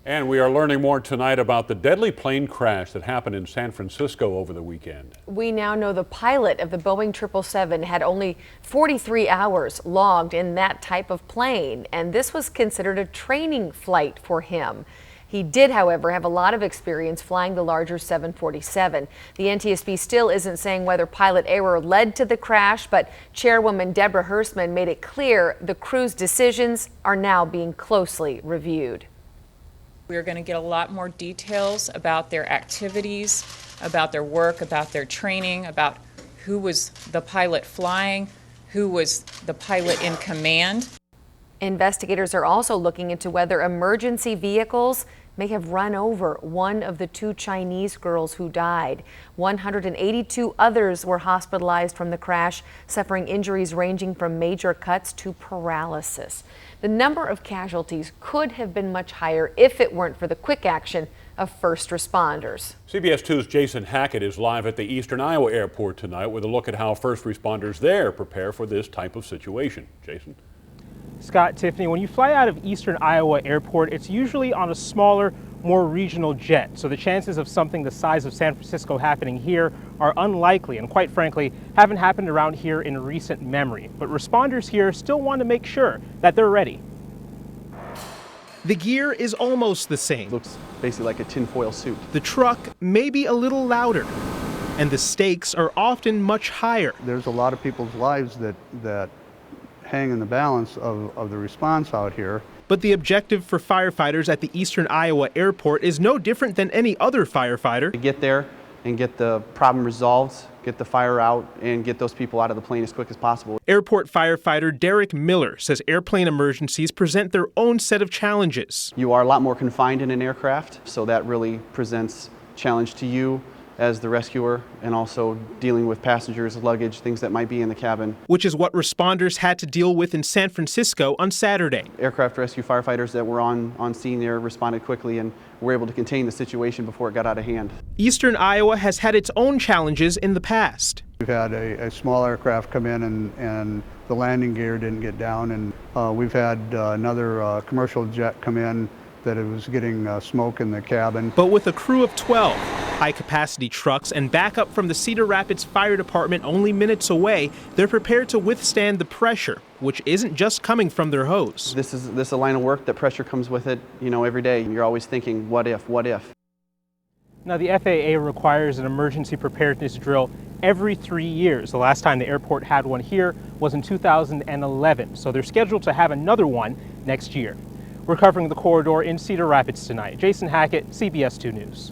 And we are learning more tonight about the deadly plane crash that happened in San Francisco over the weekend. We now know the pilot of the Boeing 777 had only 43 hours logged in that type of plane, and this was considered a training flight for him. He did, however, have a lot of experience flying the larger 747. The NTSB still isn't saying whether pilot error led to the crash, but Chairwoman Deborah Hersman made it clear the crew's decisions are now being closely reviewed. We're going to get a lot more details about their activities, about their work, about their training, about who was the pilot flying, who was the pilot in command. Investigators are also looking into whether emergency vehicles may have run over one of the two Chinese girls who died. 182 others were hospitalized from the crash, suffering injuries ranging from major cuts to paralysis. The number of casualties could have been much higher if it weren't for the quick action of first responders. CBS 2's Jason Hackett is live at the Eastern Iowa Airport tonight with a look at how first responders there prepare for this type of situation. Jason? Scott, Tiffany, when you fly out of Eastern Iowa Airport, it's usually on a smaller, more regional jet. So the chances of something the size of San Francisco happening here are unlikely and, quite frankly, haven't happened around here in recent memory. But responders here still want to make sure that they're ready. The gear is almost the same. Looks basically like a tinfoil suit. The truck may be a little louder, and the stakes are often much higher. There's a lot of people's lives that hang in the balance of the response out here. But the objective for firefighters at the Eastern Iowa Airport is no different than any other firefighter. To get there and get the problem resolved, get the fire out, and get those people out of the plane as quick as possible. Airport firefighter Derek Miller says airplane emergencies present their own set of challenges. You are a lot more confined in an aircraft, so that really presents challenge to you as the rescuer, and also dealing with passengers, luggage, things that might be in the cabin. Which is what responders had to deal with in San Francisco on Saturday. Aircraft rescue firefighters that were on scene there responded quickly and were able to contain the situation before it got out of hand. Eastern Iowa has had its own challenges in the past. We've had a small aircraft come in and the landing gear didn't get down, and we've had another commercial jet come in that it was getting smoke in the cabin. But with a crew of 12, high-capacity trucks, and backup from the Cedar Rapids Fire Department only minutes away, they're prepared to withstand the pressure, which isn't just coming from their hose. This is a line of work that pressure comes with it, every day. You're always thinking, what if, what if? Now, the FAA requires an emergency preparedness drill every 3 years. The last time the airport had one here was in 2011, so they're scheduled to have another one next year. We're covering the corridor in Cedar Rapids tonight. Jason Hackett, CBS 2 News.